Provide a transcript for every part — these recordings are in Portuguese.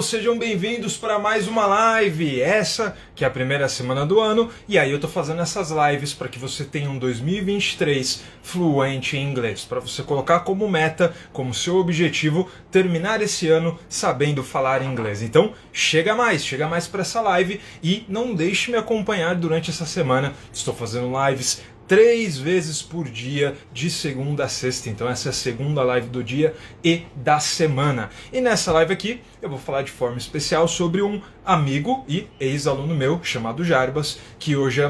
Sejam bem-vindos para mais uma live, essa que é a primeira semana do ano, e aí eu tô fazendo essas lives para que você tenha um 2023 fluente em inglês, para você colocar como meta, como seu objetivo, terminar esse ano sabendo falar inglês. Então, chega mais para essa live e não deixe me acompanhar durante essa semana. Estou fazendo lives 3 vezes por dia, de segunda a sexta. Então essa é a segunda live do dia e da semana. E nessa live aqui eu vou falar de forma especial sobre um amigo e ex-aluno meu chamado Jarbas, que hoje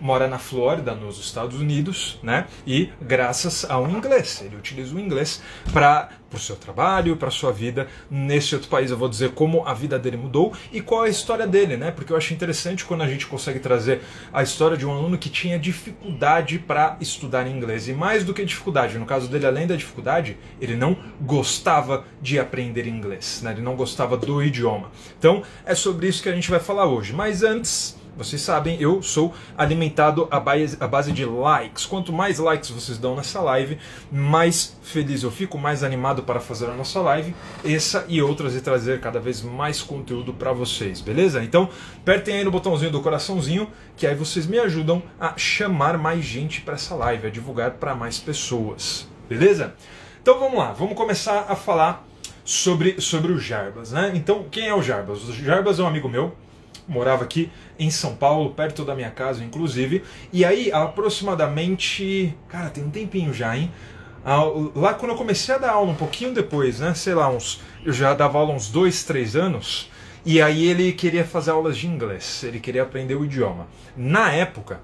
mora na Flórida, nos Estados Unidos, né? E graças ao inglês, ele utiliza o inglês para o seu trabalho, para a sua vida nesse outro país. Eu vou dizer como a vida dele mudou e qual é a história dele, né? Porque eu acho interessante quando a gente consegue trazer a história de um aluno que tinha dificuldade para estudar inglês. E mais do que dificuldade, no caso dele, além da dificuldade, ele não gostava de aprender inglês, né? Ele não gostava do idioma. Então, é sobre isso que a gente vai falar hoje. Mas antes, vocês sabem, eu sou alimentado à base de likes. Quanto mais likes vocês dão nessa live, mais feliz eu fico, mais animado para fazer a nossa live, essa e outras, e trazer cada vez mais conteúdo para vocês, beleza? Então, apertem aí no botãozinho do coraçãozinho, que aí vocês me ajudam a chamar mais gente para essa live, a divulgar para mais pessoas, beleza? Então vamos lá, vamos começar a falar sobre o Jarbas, né? Então, quem é o Jarbas? O Jarbas é um amigo meu, morava aqui em São Paulo, perto da minha casa, inclusive. E aí, aproximadamente... Cara, tem um tempinho já, hein? Lá quando eu comecei a dar aula, um pouquinho depois, né? Sei lá, eu já dava aula uns 2, 3 anos. E aí ele queria fazer aulas de inglês. Ele queria aprender o idioma. Na época,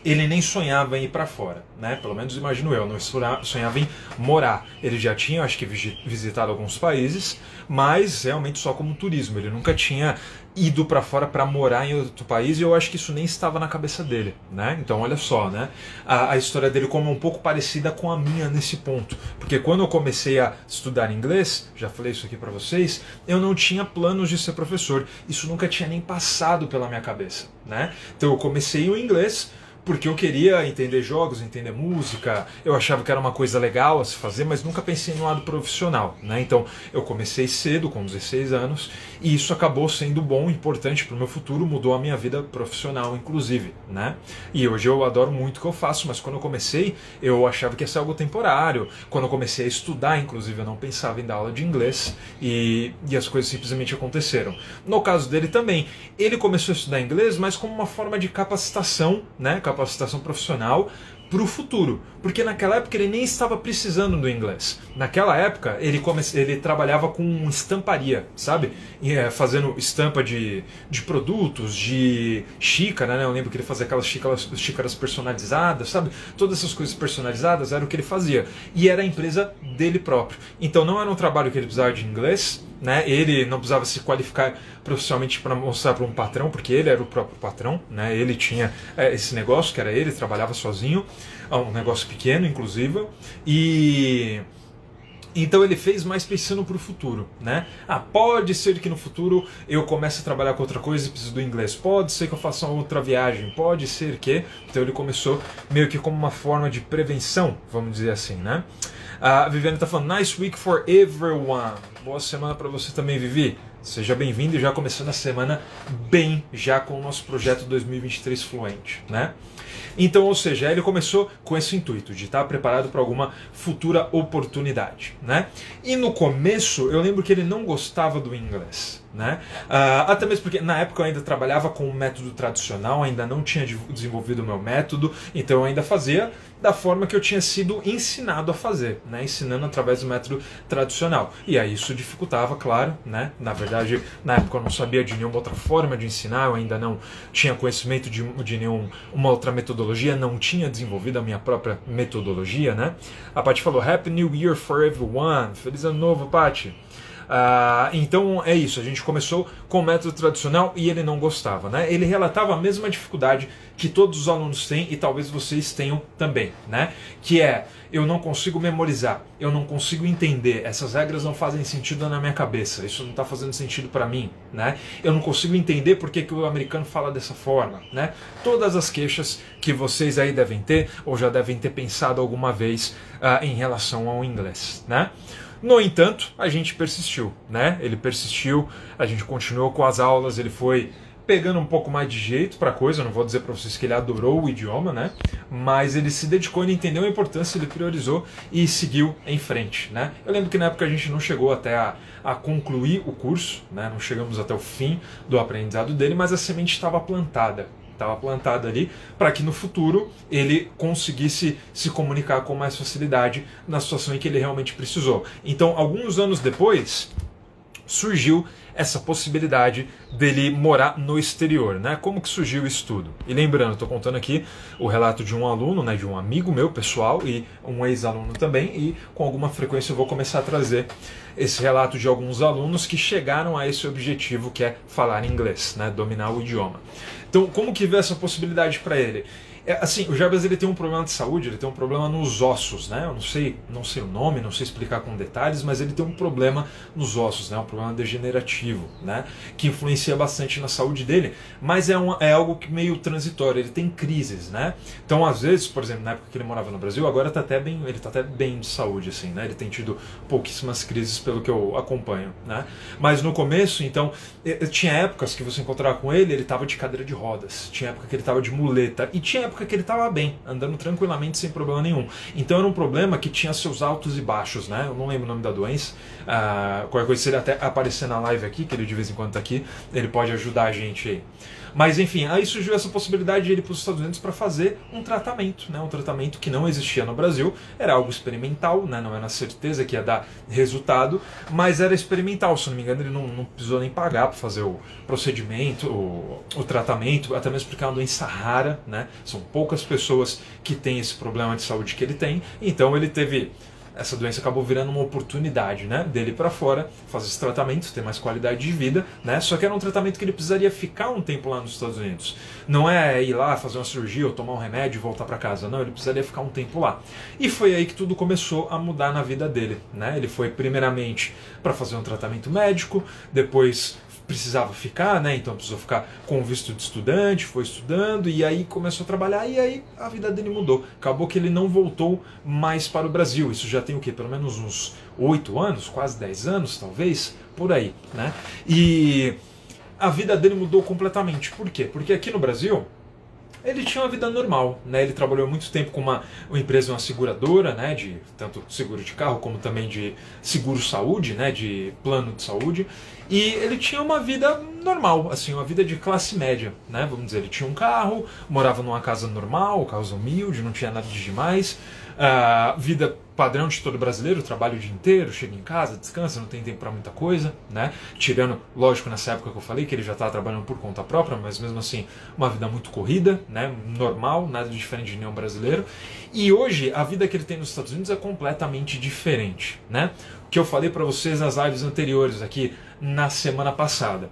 ele nem sonhava em ir para fora, né? Pelo menos imagino eu, não sonhava em morar. Ele já tinha, acho que, visitado alguns países, mas realmente só como turismo. Ele nunca tinha ido para fora para morar em outro país, e eu acho que isso nem estava na cabeça dele, né? Então olha só, né? A história dele como é um pouco parecida com a minha nesse ponto, porque quando eu comecei a estudar inglês, já falei isso aqui para vocês, eu não tinha planos de ser professor. Isso nunca tinha nem passado pela minha cabeça, né? Então eu comecei o inglês porque eu queria entender jogos, entender música, eu achava que era uma coisa legal a se fazer, mas nunca pensei no lado profissional, né? Então eu comecei cedo, com 16 anos, e isso acabou sendo bom, importante para o meu futuro, mudou a minha vida profissional, inclusive, né? E hoje eu adoro muito o que eu faço, mas quando eu comecei, eu achava que ia ser algo temporário. Quando eu comecei a estudar, inclusive, eu não pensava em dar aula de inglês, e as coisas simplesmente aconteceram. No caso dele também, ele começou a estudar inglês, mas como uma forma de capacitação, né? Capacitação profissional para o futuro, porque naquela época ele nem estava precisando do inglês. Naquela época ele trabalhava com estamparia, sabe? Fazendo estampa de produtos, de xícara, né? Eu lembro que ele fazia aquelas xícaras personalizadas, sabe? Todas essas coisas personalizadas era o que ele fazia, e era a empresa dele próprio. Então não era um trabalho que ele precisava de inglês, né? Ele não precisava se qualificar profissionalmente para mostrar para um patrão, porque ele era o próprio patrão, né? Ele tinha esse negócio que era ele trabalhava sozinho, um negócio pequeno, inclusive, e então ele fez mais pensando para o futuro, né? Pode ser que no futuro eu comece a trabalhar com outra coisa e preciso do inglês. Pode ser que eu faça uma outra viagem. Pode ser que... Então ele começou meio que como uma forma de prevenção, vamos dizer assim, né? A Viviane está falando, nice week for everyone. Boa semana para você também, Vivi. Seja bem-vindo e já começando a semana bem, já com o nosso projeto 2023 Fluente, né? Então, ou seja, ele começou com esse intuito de estar preparado para alguma futura oportunidade, né? E no começo, eu lembro que ele não gostava do inglês, né? Até mesmo porque na época eu ainda trabalhava com o método tradicional, ainda não tinha desenvolvido o meu método, então eu ainda fazia da forma que eu tinha sido ensinado a fazer, né? Ensinando através do método tradicional. E aí isso dificultava, claro, né? Na verdade, na época eu não sabia de nenhuma outra forma de ensinar, eu ainda não tinha conhecimento de nenhuma outra metodologia, não tinha desenvolvido a minha própria metodologia, né? A Paty falou, Happy New Year for everyone. Feliz ano novo, Paty. Então é isso, a gente começou com o método tradicional e ele não gostava, né? Ele relatava a mesma dificuldade que todos os alunos têm e talvez vocês tenham também, né? Que é, eu não consigo memorizar, eu não consigo entender, essas regras não fazem sentido na minha cabeça, isso não está fazendo sentido para mim, né? Eu não consigo entender por que o americano fala dessa forma, né? Todas as queixas que vocês aí devem ter ou já devem ter pensado alguma vez em relação ao inglês, né? No entanto, a gente persistiu, né? Ele persistiu, a gente continuou com as aulas, ele foi pegando um pouco mais de jeito para a coisa. Eu não vou dizer para vocês que ele adorou o idioma, né? Mas ele se dedicou, ele entendeu a importância, ele priorizou e seguiu em frente, né? Eu lembro que na época a gente não chegou até a concluir o curso, né? Não chegamos até o fim do aprendizado dele, mas a semente estava plantada. Estava plantada ali para que no futuro ele conseguisse se comunicar com mais facilidade na situação em que ele realmente precisou. Então, alguns anos depois, surgiu essa possibilidade dele morar no exterior, né? Como que surgiu isso tudo? E lembrando, estou contando aqui o relato de um aluno, né, de um amigo meu pessoal e um ex-aluno também, e com alguma frequência eu vou começar a trazer esse relato de alguns alunos que chegaram a esse objetivo, que é falar inglês, né, dominar o idioma. Então, como que veio essa possibilidade para ele? Assim, o Jarbas ele tem um problema de saúde, ele tem um problema nos ossos, né? Eu não sei o nome, não sei explicar com detalhes, mas ele tem um problema nos ossos, né? Um problema degenerativo, né? Que influencia bastante na saúde dele, mas é algo que meio transitório, ele tem crises, né? Então, às vezes, por exemplo, na época que ele morava no Brasil, agora ele tá até bem de saúde, assim, né? Ele tem tido pouquíssimas crises pelo que eu acompanho, né? Mas no começo, então, tinha épocas que você encontrava com ele tava de cadeira de rodas, tinha época que ele tava de muleta, e tinha época que ele estava bem, andando tranquilamente sem problema nenhum. Então era um problema que tinha seus altos e baixos, né? Eu não lembro o nome da doença. Qualquer coisa, se ele até aparecer na live aqui, que ele de vez em quando está aqui, ele pode ajudar a gente aí. Mas enfim, aí surgiu essa possibilidade de ele ir para os Estados Unidos para fazer um tratamento, né? Um tratamento que não existia no Brasil, era algo experimental, né? Não era certeza que ia dar resultado, mas era experimental, se não me engano ele não precisou nem pagar para fazer o procedimento, o tratamento, até mesmo porque é uma doença rara, né? São poucas pessoas que têm esse problema de saúde que ele tem, então ele teve... Essa doença acabou virando uma oportunidade, né, dele para fora, fazer esse tratamento, ter mais qualidade de vida, né? Só que era um tratamento que ele precisaria ficar um tempo lá nos Estados Unidos. Não é ir lá fazer uma cirurgia ou tomar um remédio e voltar para casa, não, ele precisaria ficar um tempo lá. E foi aí que tudo começou a mudar na vida dele, né? Ele foi primeiramente para fazer um tratamento médico, depois precisava ficar, né? Então precisou ficar com visto de estudante, foi estudando e aí começou a trabalhar e aí a vida dele mudou. Acabou que ele não voltou mais para o Brasil. Isso já tem o quê? Pelo menos uns 8 anos, quase 10 anos, talvez, por aí, né? E a vida dele mudou completamente. Por quê? Porque aqui no Brasil ele tinha uma vida normal, né? Ele trabalhou muito tempo com uma empresa, uma seguradora, né? De tanto seguro de carro como também de seguro saúde, né? De plano de saúde. E ele tinha uma vida normal, assim, uma vida de classe média, né? Vamos dizer, ele tinha um carro, morava numa casa normal, casa humilde, não tinha nada de demais. Vida padrão de todo brasileiro, trabalha o dia inteiro, chega em casa, descansa, não tem tempo para muita coisa, né? Tirando, lógico, nessa época que eu falei que ele já estava trabalhando por conta própria, mas mesmo assim, uma vida muito corrida, né? Normal, nada de diferente de nenhum brasileiro. E hoje, a vida que ele tem nos Estados Unidos é completamente diferente, né? O que eu falei para vocês nas lives anteriores aqui na semana passada.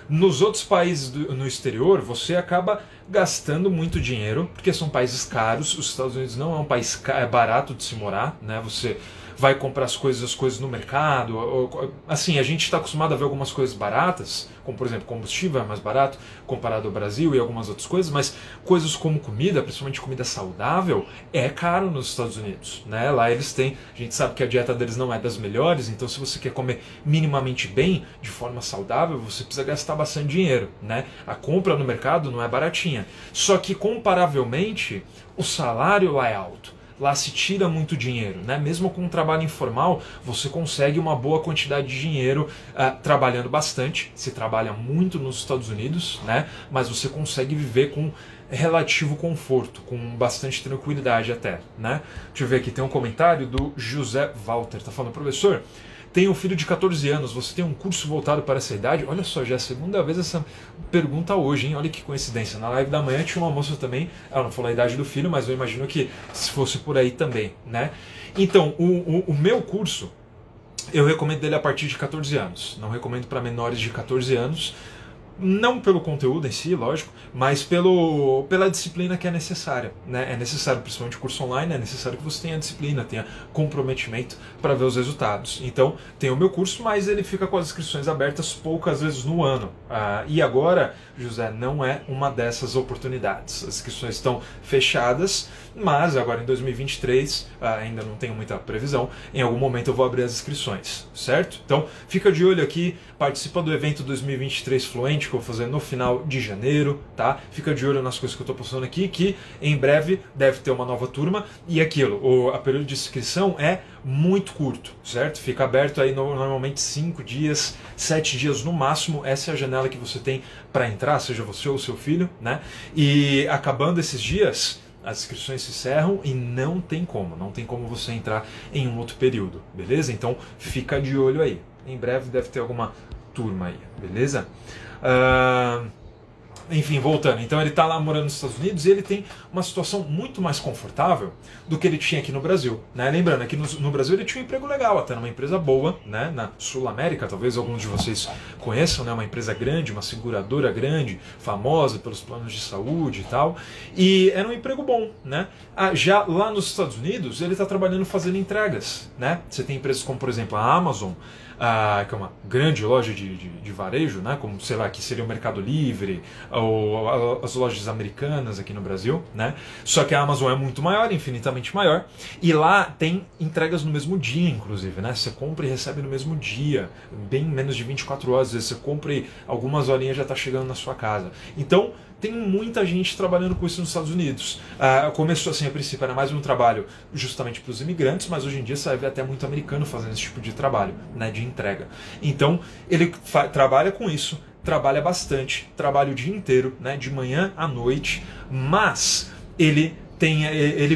Nos outros países no exterior, você acaba gastando muito dinheiro, porque são países caros. Os Estados Unidos não é um país barato de se morar, né? Você vai comprar as coisas no mercado. Assim, a gente está acostumado a ver algumas coisas baratas, como por exemplo combustível é mais barato comparado ao Brasil e algumas outras coisas, mas coisas como comida, principalmente comida saudável, é caro nos Estados Unidos, né? Lá eles têm, a gente sabe que a dieta deles não é das melhores, então se você quer comer minimamente bem, de forma saudável, você precisa gastar bastante dinheiro, né? A compra no mercado não é baratinha, só que comparavelmente o salário lá é alto. Lá se tira muito dinheiro, né? Mesmo com um trabalho informal, você consegue uma boa quantidade de dinheiro trabalhando bastante. Se trabalha muito nos Estados Unidos, né? Mas você consegue viver com relativo conforto, com bastante tranquilidade até, né? Deixa eu ver aqui, tem um comentário do José Walter, tá falando, professor, tenho um filho de 14 anos, você tem um curso voltado para essa idade? Olha só, já é a segunda vez essa pergunta hoje, hein? Olha que coincidência. Na live da manhã tinha uma moça também, ela não falou a idade do filho, mas eu imagino que se fosse por aí também, né? Então, o meu curso, eu recomendo ele a partir de 14 anos. Não recomendo para menores de 14 anos, Não pelo conteúdo em si, lógico, mas pela disciplina que é necessária, né? É necessário, principalmente curso online, é necessário que você tenha disciplina, tenha comprometimento para ver os resultados. Então, tem o meu curso, mas ele fica com as inscrições abertas poucas vezes no ano. E agora, José, não é uma dessas oportunidades. As inscrições estão fechadas, mas agora em 2023, ainda não tenho muita previsão, em algum momento eu vou abrir as inscrições, certo? Então, fica de olho aqui, participa do evento 2023 Fluente, que eu vou fazer no final de janeiro, tá? Fica de olho nas coisas que eu estou postando aqui, que em breve deve ter uma nova turma, e aquilo, a período de inscrição é muito curto, certo? Fica aberto aí normalmente 5 dias, 7 dias no máximo, essa é a janela que você tem para entrar, seja você ou seu filho, né? E acabando esses dias, as inscrições se encerram e não tem como você entrar em um outro período, beleza? Então fica de olho aí. Em breve deve ter alguma turma aí, beleza? Enfim, voltando. Então ele está lá morando nos Estados Unidos e ele tem uma situação muito mais confortável do que ele tinha aqui no Brasil, né? Lembrando, aqui no Brasil ele tinha um emprego legal, até numa empresa boa, né? Na Sul América, talvez alguns de vocês conheçam, né? Uma empresa grande, uma seguradora grande, famosa pelos planos de saúde e tal. E era um emprego bom, né? Já lá nos Estados Unidos ele está trabalhando fazendo entregas, né? Você tem empresas como, por exemplo, a Amazon, que é uma grande loja de varejo, né, como, sei lá, que seria o Mercado Livre, ou as lojas americanas aqui no Brasil, né? Só que a Amazon é muito maior, infinitamente maior, e lá tem entregas no mesmo dia, inclusive, né? Você compra e recebe no mesmo dia, bem menos de 24 horas, às vezes você compra e algumas horinhas já está chegando na sua casa. Então, tem muita gente trabalhando com isso nos Estados Unidos. Começou assim, a princípio, era mais um trabalho justamente para os imigrantes, mas hoje em dia você vai ver até muito americano fazendo esse tipo de trabalho, né, de entrega. Então, ele trabalha com isso, trabalha bastante, trabalha o dia inteiro, né, de manhã à noite, mas ele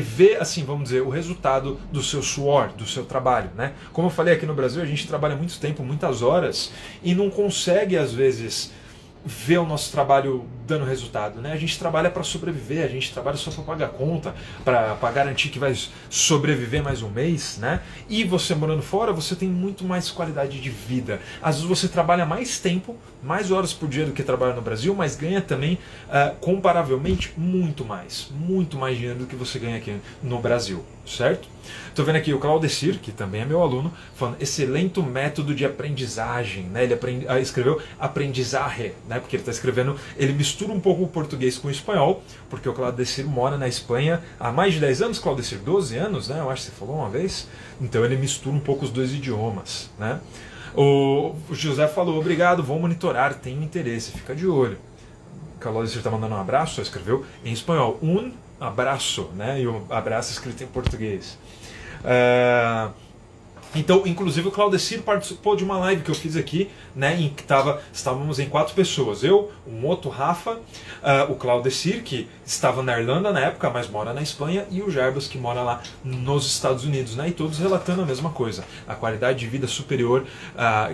vê, assim, vamos dizer, o resultado do seu suor, do seu trabalho, né? Como eu falei, aqui no Brasil a gente trabalha muito tempo, muitas horas, e não consegue, às vezes, ver o nosso trabalho dando resultado, né? A gente trabalha para sobreviver, a gente trabalha só para pagar conta, para garantir que vai sobreviver mais um mês, né? E você morando fora, você tem muito mais qualidade de vida. Às vezes você trabalha mais tempo, mais horas por dia do que trabalha no Brasil, mas ganha também, comparavelmente, muito mais dinheiro do que você ganha aqui no Brasil, certo? Estou vendo aqui o Claudecir, que também é meu aluno, falando excelente método de aprendizagem, né? Ele escreveu aprendizarre, né? Porque ele está escrevendo, ele mistura um pouco o português com o espanhol, porque o Claudecir mora na Espanha há mais de 10 anos, Claudecir, 12 anos, né? Eu acho que você falou uma vez. Então ele mistura um pouco os dois idiomas, né? O José falou, obrigado, vou monitorar, tenho interesse, fica de olho. O Claudecir está mandando um abraço, só escreveu em espanhol, abraço, né? E o abraço escrito em português. Então, inclusive o Claudecir participou de uma live que eu fiz aqui, né, em que estávamos em 4 pessoas. Eu, o Moto, Rafa, o Claudecir, que estava na Irlanda na época, mas mora na Espanha, e o Jarbas, que mora lá nos Estados Unidos, né, e todos relatando a mesma coisa. A qualidade de vida superior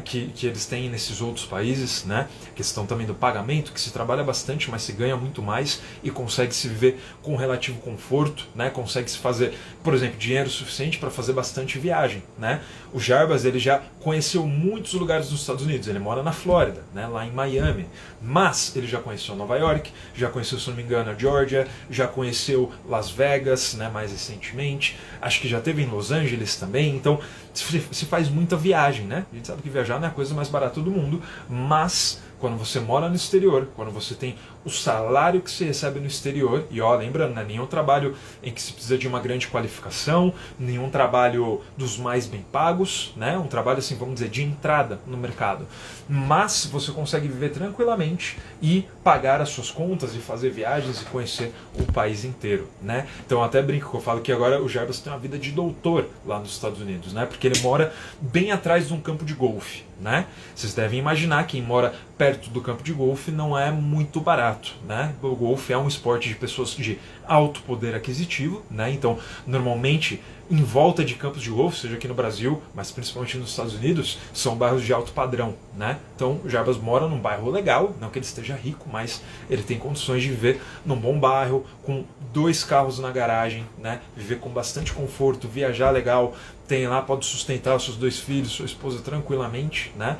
que eles têm nesses outros países, né, questão também do pagamento, que se trabalha bastante, mas se ganha muito mais e consegue se viver com relativo conforto, né, consegue se fazer, por exemplo, dinheiro suficiente para fazer bastante viagem, né. O Jarbas, ele já conheceu muitos lugares dos Estados Unidos, ele mora na Flórida, né, lá em Miami, mas ele já conheceu Nova York, já conheceu, se não me engano, a Georgia, já conheceu Las Vegas, né, mais recentemente, acho que já esteve em Los Angeles também, então se faz muita viagem, né? A gente sabe que viajar não é a coisa mais barata do mundo, mas quando você mora no exterior, quando você tem o salário que você recebe no exterior, e ó, lembrando, né, nenhum trabalho em que se precisa de uma grande qualificação, nenhum trabalho dos mais bem pagos, né, um trabalho assim, vamos dizer, de entrada no mercado, mas você consegue viver tranquilamente e pagar as suas contas e fazer viagens e conhecer o país inteiro, né? Então eu até brinco que eu falo que agora o Jarbas tem uma vida de doutor lá nos Estados Unidos, né, porque ele mora bem atrás de um campo de golfe, né? Vocês devem imaginar, quem mora perto do campo de golfe não é muito barato, né? O golfe é um esporte de pessoas de alto poder aquisitivo, né? Então, normalmente, em volta de campos de golfe, seja aqui no Brasil, mas principalmente nos Estados Unidos, são bairros de alto padrão, né? Então, o Jarbas mora num bairro legal, não que ele esteja rico, mas ele tem condições de viver num bom bairro, com 2 carros na garagem, né? Viver com bastante conforto, viajar legal, tem lá, pode sustentar os seus 2 filhos, sua esposa tranquilamente, né?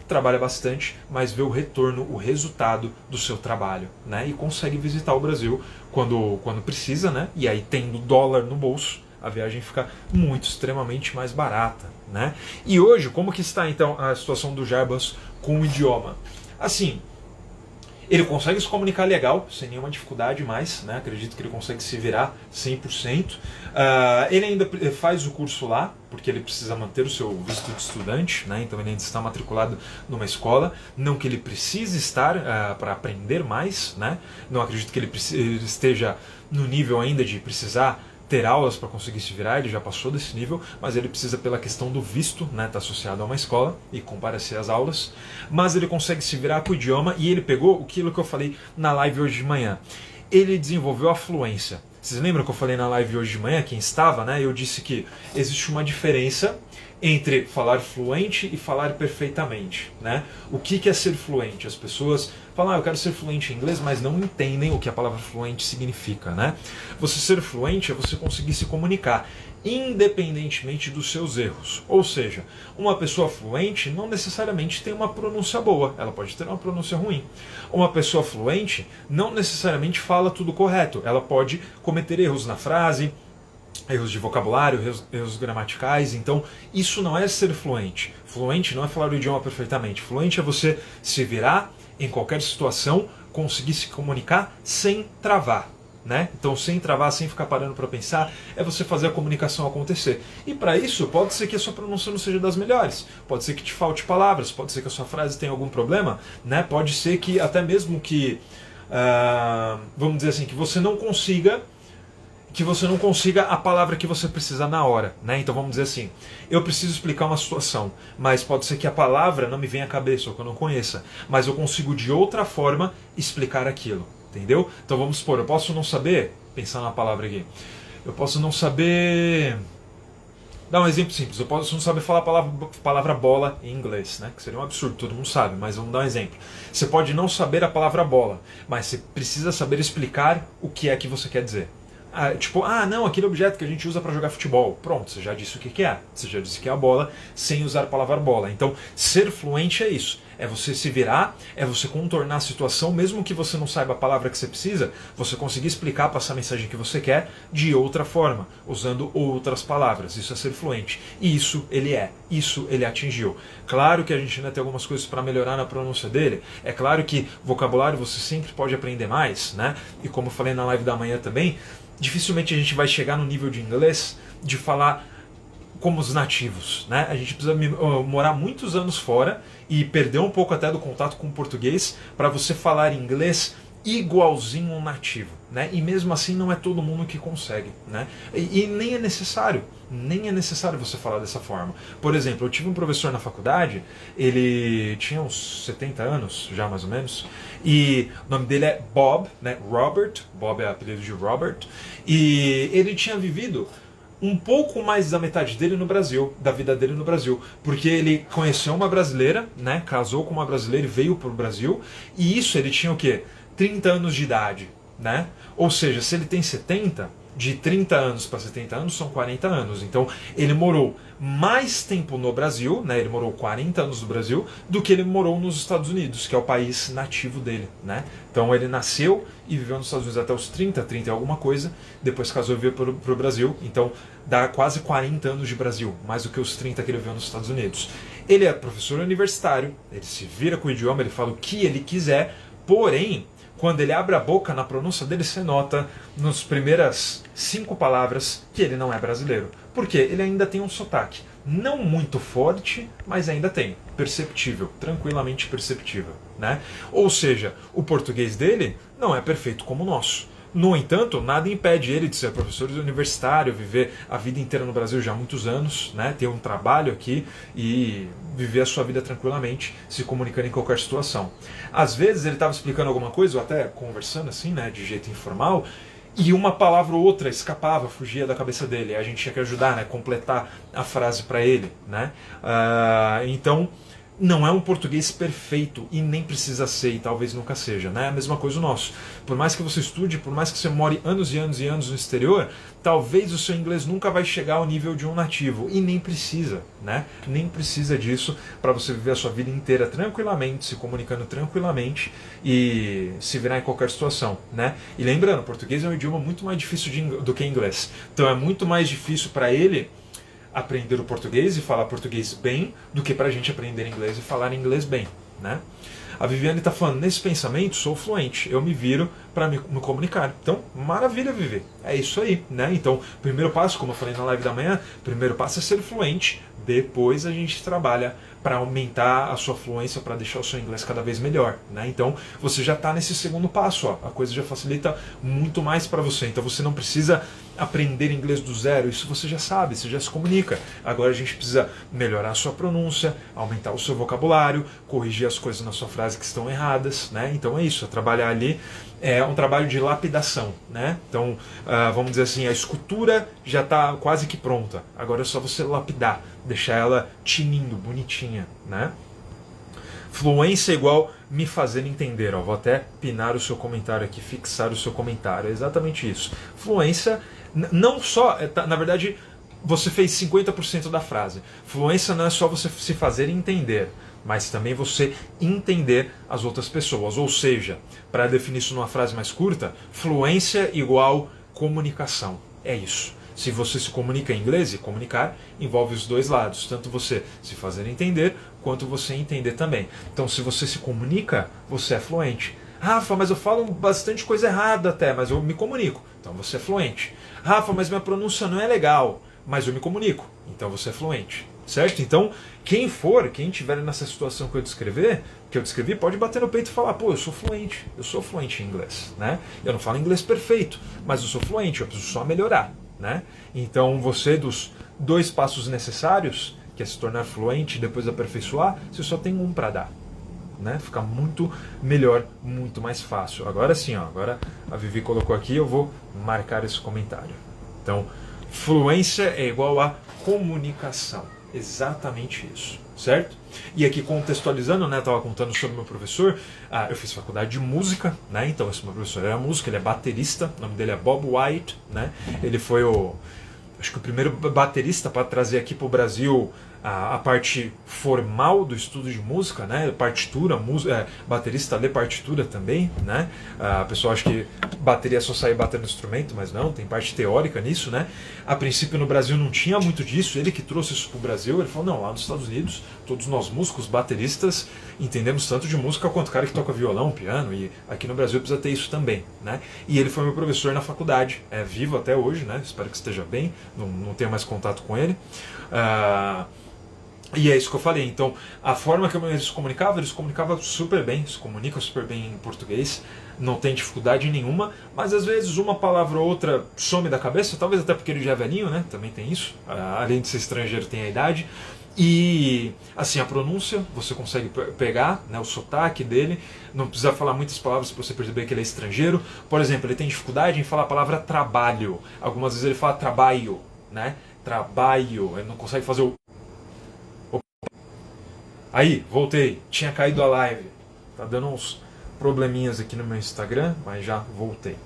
Trabalha bastante, mas vê o retorno, o resultado do seu trabalho, né? E consegue visitar o Brasil quando precisa, né? E aí tendo dólar no bolso, a viagem fica extremamente mais barata, né? E hoje, como que está então a situação do Jarbas com o idioma? Assim, ele consegue se comunicar legal, sem nenhuma dificuldade mais, né? Acredito que ele consegue se virar 100%. Ele ainda faz o curso lá, porque ele precisa manter o seu visto de estudante, né? Então ele ainda está matriculado numa escola. Não que ele precise estar para aprender mais, né? Não acredito que ele esteja no nível ainda de precisar ter aulas para conseguir se virar, ele já passou desse nível, mas ele precisa, pela questão do visto, né, tá associado a uma escola e comparecer às aulas, mas ele consegue se virar com o idioma e ele pegou aquilo que eu falei na live hoje de manhã. Ele desenvolveu a fluência. Vocês lembram que eu falei na live hoje de manhã, quem estava, né? Eu disse que existe uma diferença entre falar fluente e falar perfeitamente, né? O que é ser fluente? As pessoas falam, eu quero ser fluente em inglês, mas não entendem o que a palavra fluente significa, né? Você ser fluente é você conseguir se comunicar independentemente dos seus erros. Ou seja, uma pessoa fluente não necessariamente tem uma pronúncia boa, ela pode ter uma pronúncia ruim. Uma pessoa fluente não necessariamente fala tudo correto, ela pode cometer erros na frase, erros de vocabulário, erros gramaticais. Então isso não é ser fluente. Fluente não é falar o idioma perfeitamente. Fluente é você se virar em qualquer situação, conseguir se comunicar sem travar, né? Então, sem travar, sem ficar parando para pensar, é você fazer a comunicação acontecer. E para isso, pode ser que a sua pronúncia não seja das melhores, pode ser que te falte palavras, pode ser que a sua frase tenha algum problema, né? Pode ser que até mesmo que, vamos dizer assim, que você não consiga a palavra que você precisa na hora, né? Então vamos dizer assim, eu preciso explicar uma situação, mas pode ser que a palavra não me venha à cabeça ou que eu não conheça, mas eu consigo de outra forma explicar aquilo, entendeu? Então vamos supor, eu posso não saber, pensar na palavra aqui, eu posso não saber... Dá um exemplo simples, eu posso não saber falar a palavra bola em inglês, né? Que seria um absurdo, todo mundo sabe, mas vamos dar um exemplo. Você pode não saber a palavra bola, mas você precisa saber explicar o que é que você quer dizer. Não, aquele objeto que a gente usa para jogar futebol. Pronto, você já disse o que é. Você já disse que é a bola, sem usar a palavra bola. Então, ser fluente é isso. É você se virar, é você contornar a situação, mesmo que você não saiba a palavra que você precisa, você conseguir explicar, passar a mensagem que você quer de outra forma, usando outras palavras. Isso é ser fluente. E isso ele atingiu. Claro que a gente ainda tem algumas coisas para melhorar na pronúncia dele. É claro que vocabulário você sempre pode aprender mais, né? E como eu falei na live da manhã também, dificilmente a gente vai chegar no nível de inglês de falar como os nativos, né? A gente precisa morar muitos anos fora e perder um pouco até do contato com o português para você falar inglês igualzinho um nativo, né? E mesmo assim não é todo mundo que consegue, né? E nem é necessário você falar dessa forma. Por exemplo, eu tive um professor na faculdade, ele tinha uns 70 anos, já mais ou menos, e o nome dele é Bob, né? Robert, Bob é apelido de Robert, e ele tinha vivido um pouco mais da metade dele no Brasil, da vida dele no Brasil, porque ele conheceu uma brasileira, né? Casou com uma brasileira e veio para o Brasil, e isso ele tinha o quê? 30 anos de idade, né? Ou seja, se ele tem 70, de 30 anos para 70 anos são 40 anos. Então ele morou mais tempo no Brasil, né? Ele morou 40 anos no Brasil, do que ele morou nos Estados Unidos, que é o país nativo dele, né? Então ele nasceu e viveu nos Estados Unidos até os 30 e alguma coisa, depois casou e veio para o Brasil, então dá quase 40 anos de Brasil, mais do que os 30 que ele viveu nos Estados Unidos. Ele é professor universitário, ele se vira com o idioma, ele fala o que ele quiser, porém, quando ele abre a boca, na pronúncia dele, você nota nas primeiras 5 palavras que ele não é brasileiro. Por quê? Ele ainda tem um sotaque. Não muito forte, mas ainda tem. Perceptível, tranquilamente perceptível, né? Ou seja, o português dele não é perfeito como o nosso. No entanto, nada impede ele de ser professor universitário, viver a vida inteira no Brasil já há muitos anos, né? Ter um trabalho aqui e viver a sua vida tranquilamente, se comunicando em qualquer situação. Às vezes ele estava explicando alguma coisa, ou até conversando assim, né, de jeito informal, e uma palavra ou outra escapava, fugia da cabeça dele. A gente tinha que ajudar, né, completar a frase para ele, né? Então, não é um português perfeito e nem precisa ser e talvez nunca seja, né? É a mesma coisa o nosso. Por mais que você estude, por mais que você more anos e anos e anos no exterior, talvez o seu inglês nunca vai chegar ao nível de um nativo e nem precisa, né? Nem precisa disso para você viver a sua vida inteira tranquilamente, se comunicando tranquilamente e se virar em qualquer situação, né? E lembrando, português é um idioma muito mais difícil do que inglês. Então é muito mais difícil para ele aprender o português e falar português bem do que para a gente aprender inglês e falar inglês bem, né? A Viviane está falando, nesse pensamento sou fluente, eu me viro para me comunicar. Então, maravilha, Vivi. É isso aí, né? Então, primeiro passo, como eu falei na live da manhã, primeiro passo é ser fluente, depois a gente trabalha para aumentar a sua fluência, para deixar o seu inglês cada vez melhor, né? Então, você já está nesse segundo passo, ó. A coisa já facilita muito mais para você. Então, você não precisa aprender inglês do zero, isso você já sabe, você já se comunica. Agora a gente precisa melhorar a sua pronúncia, aumentar o seu vocabulário, corrigir as coisas na sua frase que estão erradas, né? Então é isso, é trabalhar ali, é um trabalho de lapidação, né? Então, vamos dizer assim, a escultura já está quase que pronta, agora é só você lapidar, deixar ela tinindo, bonitinha, né? Fluência é igual me fazer entender. Ó, vou até pinar o seu comentário aqui, fixar o seu comentário. É exatamente isso. Fluência, não só... Na verdade, você fez 50% da frase. Fluência não é só você se fazer entender, mas também você entender as outras pessoas. Ou seja, para definir isso numa frase mais curta, fluência igual comunicação. É isso. Se você se comunica em inglês, e comunicar envolve os dois lados, tanto você se fazer entender, quanto você entender também. Então, se você se comunica, você é fluente. Rafa, mas eu falo bastante coisa errada até, mas eu me comunico. Então, você é fluente. Rafa, mas minha pronúncia não é legal, mas eu me comunico. Então, você é fluente. Certo? Então, quem estiver nessa situação que eu descrevi, pode bater no peito e falar, pô, eu sou fluente em inglês, né? Eu não falo inglês perfeito, mas eu sou fluente, eu preciso só melhorar. Né? Então você, dos 2 passos necessários, que é se tornar fluente e depois aperfeiçoar, você só tem um para dar, né? Fica muito melhor, muito mais fácil. Agora sim, ó, agora a Vivi colocou aqui, eu vou marcar esse comentário. Então, fluência é igual a comunicação, exatamente isso, certo? E aqui contextualizando, né, estava contando sobre o meu professor, eu fiz faculdade de música, né, então esse meu professor era músico, ele é baterista, o nome dele é Bob White, né, ele foi acho que o primeiro baterista para trazer aqui para o Brasil a parte formal do estudo de música, né? Partitura, baterista lê partitura também, né? A pessoa acha que bateria é só sair batendo instrumento, mas não, tem parte teórica nisso, né? A princípio no Brasil não tinha muito disso, ele que trouxe isso para o Brasil, ele falou, não, lá nos Estados Unidos, todos nós músicos, bateristas, entendemos tanto de música quanto o cara que toca violão, piano, e aqui no Brasil precisa ter isso também, né? E ele foi meu professor na faculdade, é vivo até hoje, né? Espero que esteja bem, não tenho mais contato com ele. E é isso que eu falei, então a forma que ele se comunicava super bem, se comunica super bem em português, não tem dificuldade nenhuma, mas às vezes uma palavra ou outra some da cabeça, talvez até porque ele já é velhinho, né? Também tem isso, além de ser estrangeiro tem a idade. E assim, a pronúncia você consegue pegar, né, o sotaque dele, não precisa falar muitas palavras para você perceber que ele é estrangeiro. Por exemplo, ele tem dificuldade em falar a palavra trabalho, algumas vezes ele fala trabalho, né? Trabalho, ele não consegue fazer o... Aí, voltei, tinha caído a live, tá dando uns probleminhas aqui no meu Instagram, mas já voltei.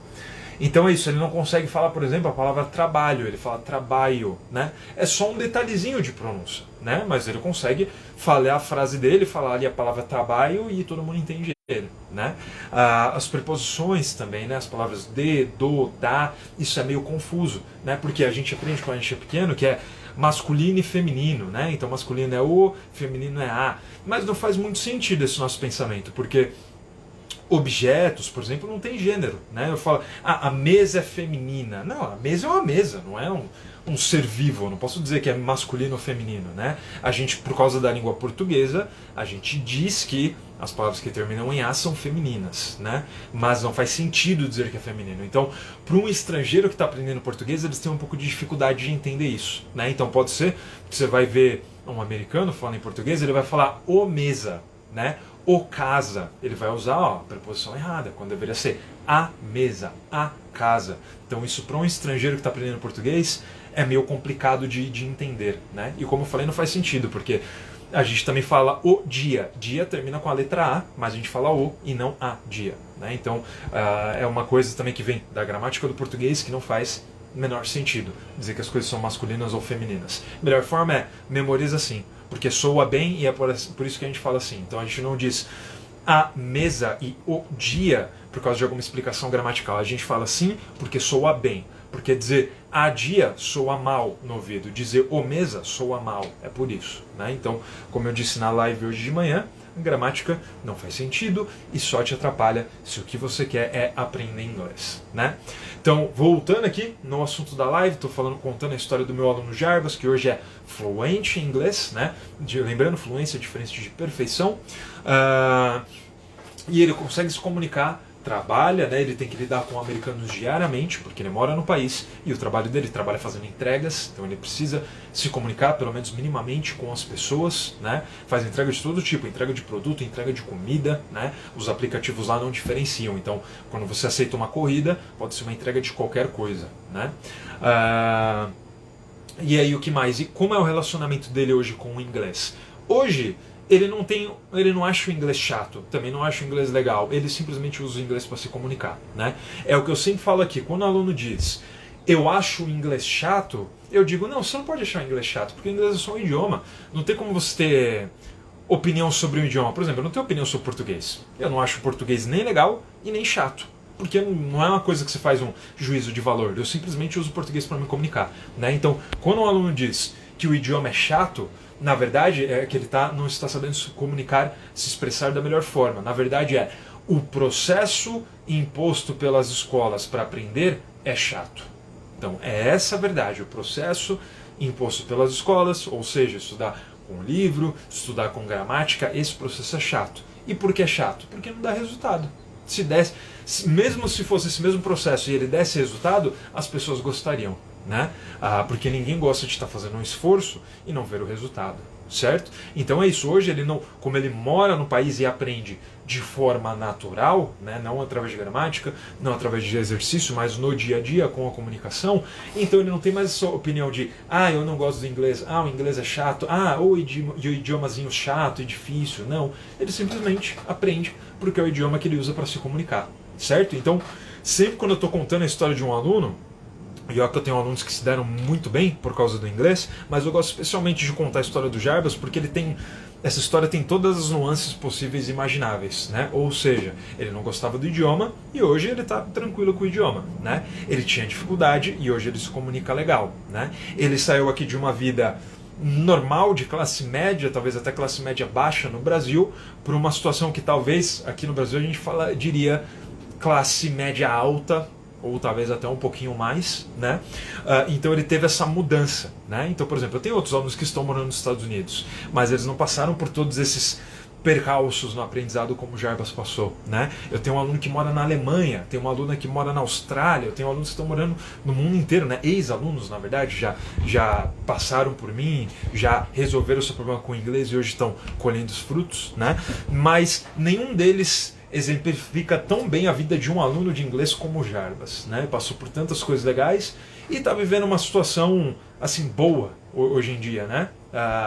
Então é isso, ele não consegue falar, por exemplo, a palavra trabalho, ele fala trabalho, né? É só um detalhezinho de pronúncia, né? Mas ele consegue falar a frase dele, falar ali a palavra trabalho e todo mundo entende ele, né? As preposições também, né? As palavras de, do, da, isso é meio confuso, né? Porque a gente aprende quando a gente é pequeno que é masculino e feminino, né? Então masculino é o, feminino é a. Mas não faz muito sentido esse nosso pensamento, porque objetos, por exemplo, não tem gênero, né? Eu falo, a mesa é feminina. Não, a mesa é uma mesa, não é um ser vivo. Eu não posso dizer que é masculino ou feminino, né? A gente, por causa da língua portuguesa, a gente diz que as palavras que terminam em A são femininas, né? Mas não faz sentido dizer que é feminino. Então, para um estrangeiro que está aprendendo português, eles têm um pouco de dificuldade de entender isso, né? Então pode ser que você vai ver um americano falando em português, ele vai falar o mesa, né? O casa, ele vai usar a preposição errada, quando deveria ser a mesa, a casa. Então isso para um estrangeiro que está aprendendo português é meio complicado de entender, né? E como eu falei, não faz sentido, porque A gente também fala o dia. Dia termina com a letra A, mas a gente fala o e não a dia. Né? Então é uma coisa também que vem da gramática do português que não faz menor sentido dizer que as coisas são masculinas ou femininas. A melhor forma é memoriza assim, porque soa bem e é por isso que a gente fala assim. Então a gente não diz a mesa e o dia por causa de alguma explicação gramatical. A gente fala assim porque soa bem. Porque dizer a dia soa mal no ouvido, dizer o mesa soa mal, é por isso. Né? Então, como eu disse na live hoje de manhã, a gramática não faz sentido e só te atrapalha se o que você quer é aprender inglês. Né? Então, voltando aqui no assunto da live, estou contando a história do meu aluno Jarbas, que hoje é fluente em inglês, né? Lembrando, fluência é diferente de perfeição, e ele consegue se comunicar, trabalha, né, ele tem que lidar com americanos diariamente, porque ele mora no país, e o trabalho dele, ele trabalha fazendo entregas, então ele precisa se comunicar, pelo menos minimamente, com as pessoas, né, faz entrega de todo tipo, entrega de produto, entrega de comida, né, os aplicativos lá não diferenciam, então quando você aceita uma corrida, pode ser uma entrega de qualquer coisa, né. E aí o que mais? E como é o relacionamento dele hoje com o inglês? Hoje, ele não acha o inglês chato, também não acha o inglês legal, ele simplesmente usa o inglês para se comunicar, né? É o que eu sempre falo aqui, quando o aluno diz eu acho o inglês chato, eu digo, não, você não pode achar o inglês chato, porque o inglês é só um idioma, não tem como você ter opinião sobre um idioma. Por exemplo, eu não tenho opinião sobre português, eu não acho o português nem legal e nem chato, porque não é uma coisa que você faz um juízo de valor, eu simplesmente uso o português para me comunicar, né? Então, quando um aluno diz que o idioma é chato, na verdade é que ele não está sabendo se comunicar, se expressar da melhor forma. Na verdade é o processo imposto pelas escolas para aprender é chato. Então é essa a verdade, o processo imposto pelas escolas, ou seja, estudar com livro, estudar com gramática, esse processo é chato. E por que é chato? Porque não dá resultado. Mesmo se fosse esse mesmo processo e ele desse resultado, as pessoas gostariam. Né? Porque ninguém gosta de estar fazendo um esforço e não ver o resultado, certo? Então é isso, hoje como ele mora no país e aprende de forma natural, né? Não através de gramática, não através de exercício, mas no dia a dia com a comunicação, então ele não tem mais essa opinião de eu não gosto do inglês, o inglês é chato, o idiomazinho chato e difícil, não, ele simplesmente aprende porque é o idioma que ele usa para se comunicar, certo? Então, sempre quando eu estou contando a história de um aluno, e olha que eu tenho alunos que se deram muito bem por causa do inglês, mas eu gosto especialmente de contar a história do Jarbas porque essa história tem todas as nuances possíveis e imagináveis, né? Ou seja, ele não gostava do idioma e hoje ele está tranquilo com o idioma, né? Ele tinha dificuldade e hoje ele se comunica legal, né? Ele saiu aqui de uma vida normal, de classe média, talvez até classe média baixa no Brasil, para uma situação que talvez aqui no Brasil a gente diria classe média alta, ou talvez até um pouquinho mais, né? Então ele teve essa mudança, né? Então, por exemplo, eu tenho outros alunos que estão morando nos Estados Unidos, mas eles não passaram por todos esses percalços no aprendizado como o Jarbas passou, né? Eu tenho um aluno que mora na Alemanha, tenho uma aluna que mora na Austrália, eu tenho alunos que estão morando no mundo inteiro, né? Ex-alunos, na verdade, já passaram por mim, já resolveram o seu problema com o inglês e hoje estão colhendo os frutos, né? Mas nenhum deles exemplifica tão bem a vida de um aluno de inglês como o Jarbas, né? Passou por tantas coisas legais e está vivendo uma situação assim boa hoje em dia, né?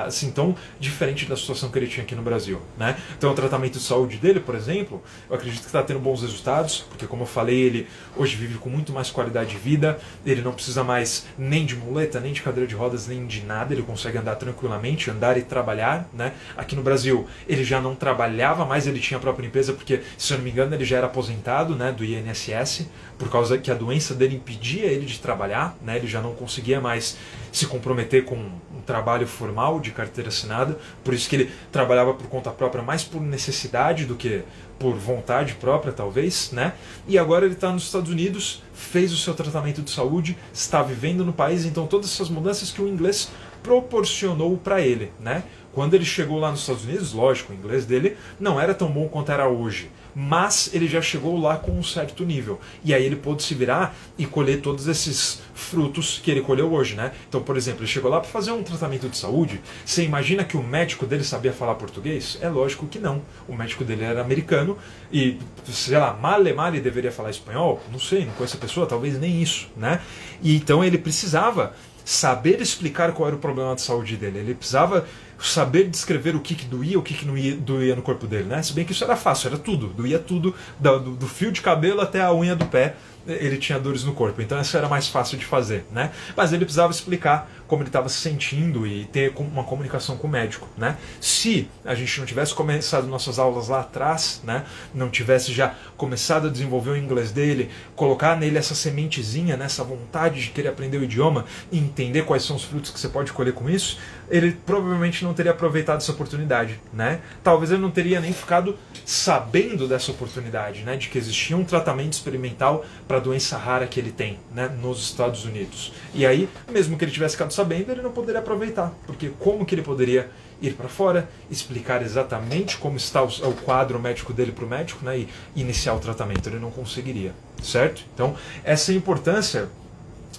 Assim, tão diferente da situação que ele tinha aqui no Brasil, né? Então o tratamento de saúde dele, por exemplo, eu acredito que está tendo bons resultados, porque como eu falei, ele hoje vive com muito mais qualidade de vida, ele não precisa mais nem de muleta, nem de cadeira de rodas, nem de nada, ele consegue andar tranquilamente, andar e trabalhar, né? Aqui no Brasil ele já não trabalhava mais, ele tinha a própria empresa, porque se eu não me engano ele já era aposentado, né, do INSS, por causa que a doença dele impedia ele de trabalhar, né? Ele já não conseguia mais se comprometer com um trabalho formal de carteira assinada, por isso que ele trabalhava por conta própria, mais por necessidade do que por vontade própria, talvez, né? E agora ele está nos Estados Unidos, fez o seu tratamento de saúde, está vivendo no país, então todas essas mudanças que o inglês proporcionou para ele, né? Quando ele chegou lá nos Estados Unidos, lógico, o inglês dele não era tão bom quanto era hoje, mas ele já chegou lá com um certo nível. E aí ele pôde se virar e colher todos esses frutos que ele colheu hoje, né? Então, por exemplo, ele chegou lá para fazer um tratamento de saúde. Você imagina que o médico dele sabia falar português? É lógico que não. O médico dele era americano e, sei lá, male deveria falar espanhol? Não sei, não conheço a pessoa, talvez nem isso, né? E então ele precisava saber explicar qual era o problema de saúde dele. Ele precisava saber descrever o que doía, o que não doía no corpo dele, né? Se bem que isso era fácil, era tudo, doía tudo, do fio de cabelo até a unha do pé, ele tinha dores no corpo, então isso era mais fácil de fazer, né? Mas ele precisava explicar como ele estava se sentindo e ter uma comunicação com o médico, né? Se a gente não tivesse começado nossas aulas lá atrás, né? Não tivesse já começado a desenvolver o inglês dele, colocar nele essa sementezinha, né? Essa vontade de querer aprender o idioma e entender quais são os frutos que você pode colher com isso, ele provavelmente não teria aproveitado essa oportunidade, né? Talvez ele não teria nem ficado sabendo dessa oportunidade, né? De que existia um tratamento experimental para a doença rara que ele tem, né? Nos Estados Unidos. E aí, mesmo que ele tivesse ficado sabendo, ele não poderia aproveitar, porque como que ele poderia ir para fora, explicar exatamente como está o quadro médico dele para o médico, né? E iniciar o tratamento? Ele não conseguiria, certo? Então, essa é a importância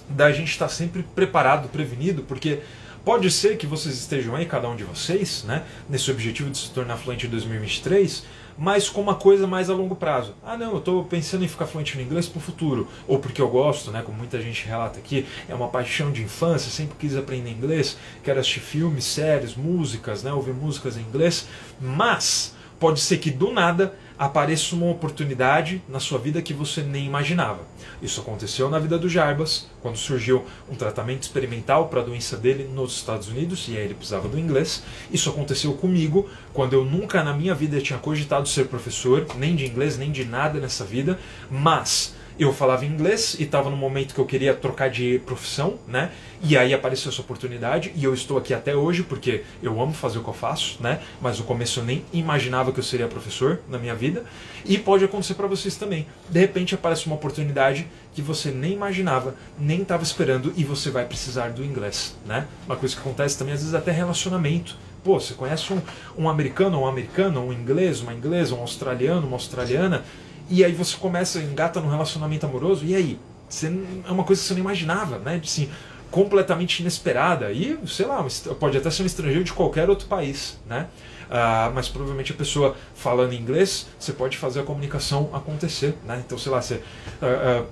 da gente estar sempre preparado, prevenido, porque pode ser que vocês estejam aí, cada um de vocês, né, nesse objetivo de se tornar fluente em 2023, mas com uma coisa mais a longo prazo. Ah não, eu estou pensando em ficar fluente no inglês para o futuro, ou porque eu gosto, né, como muita gente relata aqui, é uma paixão de infância, sempre quis aprender inglês, quero assistir filmes, séries, músicas, né, ouvir músicas em inglês, mas pode ser que do nada apareça uma oportunidade na sua vida que você nem imaginava. Isso aconteceu na vida do Jarbas, quando surgiu um tratamento experimental para a doença dele nos Estados Unidos, e aí ele precisava do inglês. Isso aconteceu comigo, quando eu nunca na minha vida tinha cogitado ser professor, nem de inglês, nem de nada nessa vida, mas eu falava inglês e estava no momento que eu queria trocar de profissão, né? E aí apareceu essa oportunidade e eu estou aqui até hoje porque eu amo fazer o que eu faço, né? Mas no começo eu nem imaginava que eu seria professor na minha vida. E pode acontecer para vocês também. De repente aparece uma oportunidade que você nem imaginava, nem estava esperando e você vai precisar do inglês, né? Uma coisa que acontece também às vezes até relacionamento. Pô, você conhece um americano, um inglês, uma inglesa, um australiano, uma australiana, e aí você começa, engata num relacionamento amoroso, e aí? É uma coisa que você não imaginava, né? Assim, completamente inesperada. E, sei lá, pode até ser um estrangeiro de qualquer outro país, né? Mas provavelmente a pessoa falando inglês, você pode fazer a comunicação acontecer, né? Então, sei lá, você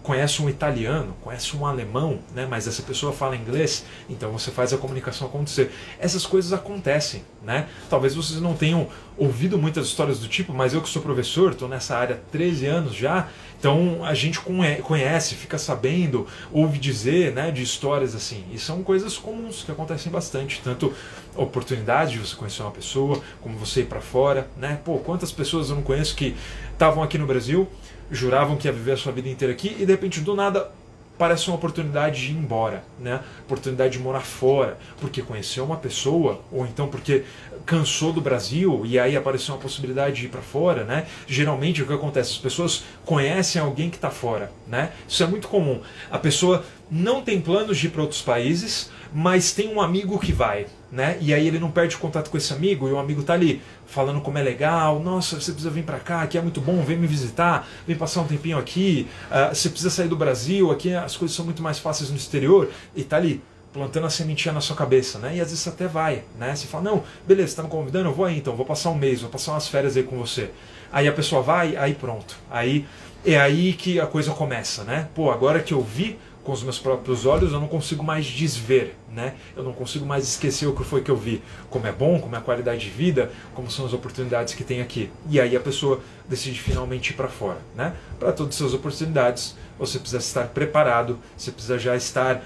conhece um italiano, conhece um alemão, né? Mas essa pessoa fala inglês, então você faz a comunicação acontecer. Essas coisas acontecem, né? Talvez vocês não tenham ouvido muitas histórias do tipo, mas eu que sou professor, estou nessa área há 13 anos já, então a gente conhece, fica sabendo, ouve dizer, né, de histórias assim. E são coisas comuns que acontecem bastante, tanto a oportunidade de você conhecer uma pessoa, como você ir para fora, né? Pô, quantas pessoas eu não conheço que estavam aqui no Brasil, juravam que ia viver a sua vida inteira aqui e de repente do nada parece uma oportunidade de ir embora, né? Oportunidade de morar fora, porque conheceu uma pessoa, ou então porque cansou do Brasil e aí apareceu uma possibilidade de ir para fora, né? Geralmente o que acontece? As pessoas conhecem alguém que está fora, né? Isso é muito comum. A pessoa não tem planos de ir para outros países, mas tem um amigo que vai, né? E aí ele não perde contato com esse amigo e o amigo tá ali falando como é legal, nossa, você precisa vir para cá, aqui é muito bom, vem me visitar, vem passar um tempinho aqui, você precisa sair do Brasil, aqui as coisas são muito mais fáceis no exterior, e tá ali plantando a sementinha na sua cabeça, né? E às vezes você até vai, né? Você fala, não, beleza, você tá me convidando, eu vou aí então, vou passar um mês, vou passar umas férias aí com você. Aí a pessoa vai, aí pronto, aí é aí que a coisa começa, né? Pô, agora que eu vi com os meus próprios olhos, eu não consigo mais desver, né? Eu não consigo mais esquecer o que foi que eu vi. Como é bom, como é a qualidade de vida, como são as oportunidades que tem aqui. E aí a pessoa decide finalmente ir para fora, né? Para todas essas oportunidades, você precisa estar preparado, você precisa já estar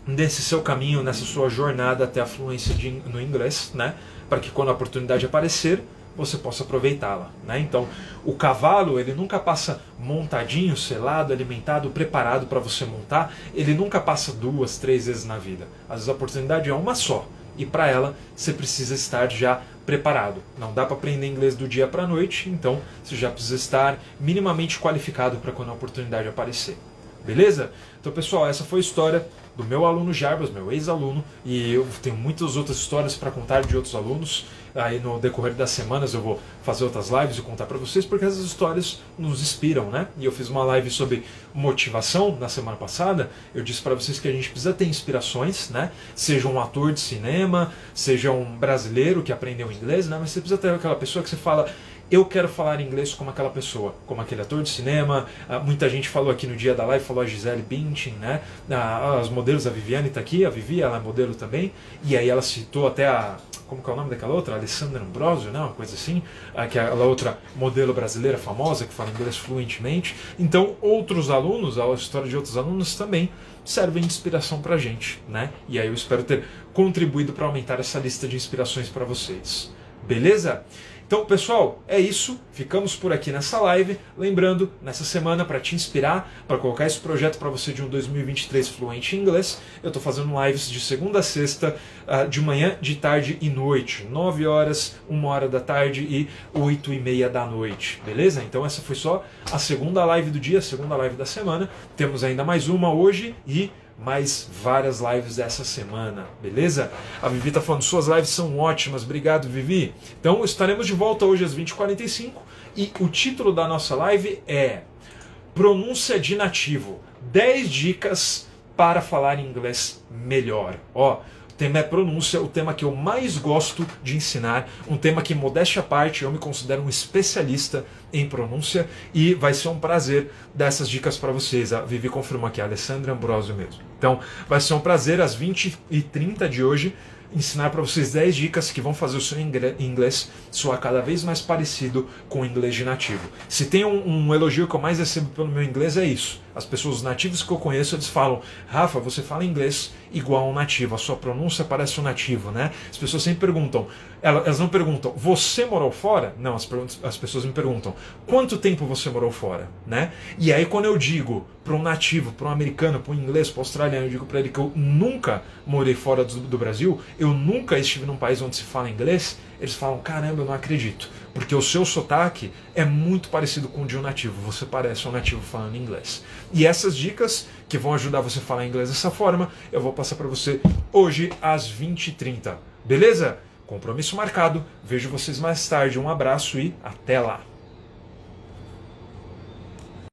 nesse seu caminho, nessa sua jornada até a fluência no inglês, né? Para que quando a oportunidade aparecer, você possa aproveitá-la, né? Então, o cavalo, ele nunca passa montadinho, selado, alimentado, preparado para você montar, ele nunca passa 2, 3 vezes na vida. Às vezes a oportunidade é uma só, e para ela você precisa estar já preparado. Não dá para aprender inglês do dia para a noite, então você já precisa estar minimamente qualificado para quando a oportunidade aparecer. Beleza? Então, pessoal, essa foi a história do meu aluno Jarbas, meu ex-aluno, e eu tenho muitas outras histórias para contar de outros alunos. Aí no decorrer das semanas eu vou fazer outras lives e contar para vocês, porque essas histórias nos inspiram, né? E eu fiz uma live sobre motivação na semana passada. Eu disse para vocês que a gente precisa ter inspirações, né? Seja um ator de cinema, seja um brasileiro que aprendeu inglês, né? Mas você precisa ter aquela pessoa que você fala, eu quero falar inglês como aquela pessoa, como aquele ator de cinema. Muita gente falou aqui no dia da live, falou a Gisele Bündchen, né? As modelos, a Viviane está aqui, a Vivi, ela é modelo também. E aí ela citou até como que é o nome daquela outra? Alessandra Ambrosio, né? Uma coisa assim. Que é aquela outra modelo brasileira famosa que fala inglês fluentemente. Então, outros alunos, a história de outros alunos também servem de inspiração pra gente, né? E aí eu espero ter contribuído para aumentar essa lista de inspirações para vocês. Beleza? Então, pessoal, é isso. Ficamos por aqui nessa live. Lembrando, nessa semana, para te inspirar, para colocar esse projeto para você de um 2023 fluente em inglês, eu estou fazendo lives de segunda a sexta, de manhã, de tarde e noite. 9 horas, 1 hora da tarde e 8h30 da noite. Beleza? Então essa foi só a segunda live do dia, a segunda live da semana. Temos ainda mais uma hoje e mais várias lives dessa semana, beleza? A Vivi tá falando, suas lives são ótimas, obrigado, Vivi. Então estaremos de volta hoje às 20h45 e o título da nossa live é Pronúncia de Nativo, 10 dicas para falar inglês melhor. Ó, o tema é pronúncia, o tema que eu mais gosto de ensinar, um tema que, modéstia à parte, eu me considero um especialista em pronúncia e vai ser um prazer dar essas dicas para vocês. A Vivi confirmou aqui, a Alessandra Ambrosio mesmo. Então, vai ser um prazer às 20h30 de hoje ensinar para vocês 10 dicas que vão fazer o seu inglês soar cada vez mais parecido com o inglês de nativo. Se tem um elogio que eu mais recebo pelo meu inglês é isso. As pessoas nativas que eu conheço, eles falam, Rafa, você fala inglês igual a um nativo, a sua pronúncia parece um nativo, né? As pessoas sempre perguntam, elas não perguntam, você morou fora? Não, as pessoas me perguntam, quanto tempo você morou fora? Né? E aí quando eu digo para um nativo, para um americano, para um inglês, para um australiano, eu digo para ele que eu nunca morei fora do Brasil, eu nunca estive num país onde se fala inglês, eles falam, caramba, eu não acredito, porque o seu sotaque é muito parecido com o de um nativo, você parece um nativo falando inglês. E essas dicas que vão ajudar você a falar inglês dessa forma, eu vou passar para você hoje às 20h30, beleza? Compromisso marcado, vejo vocês mais tarde, um abraço e até lá!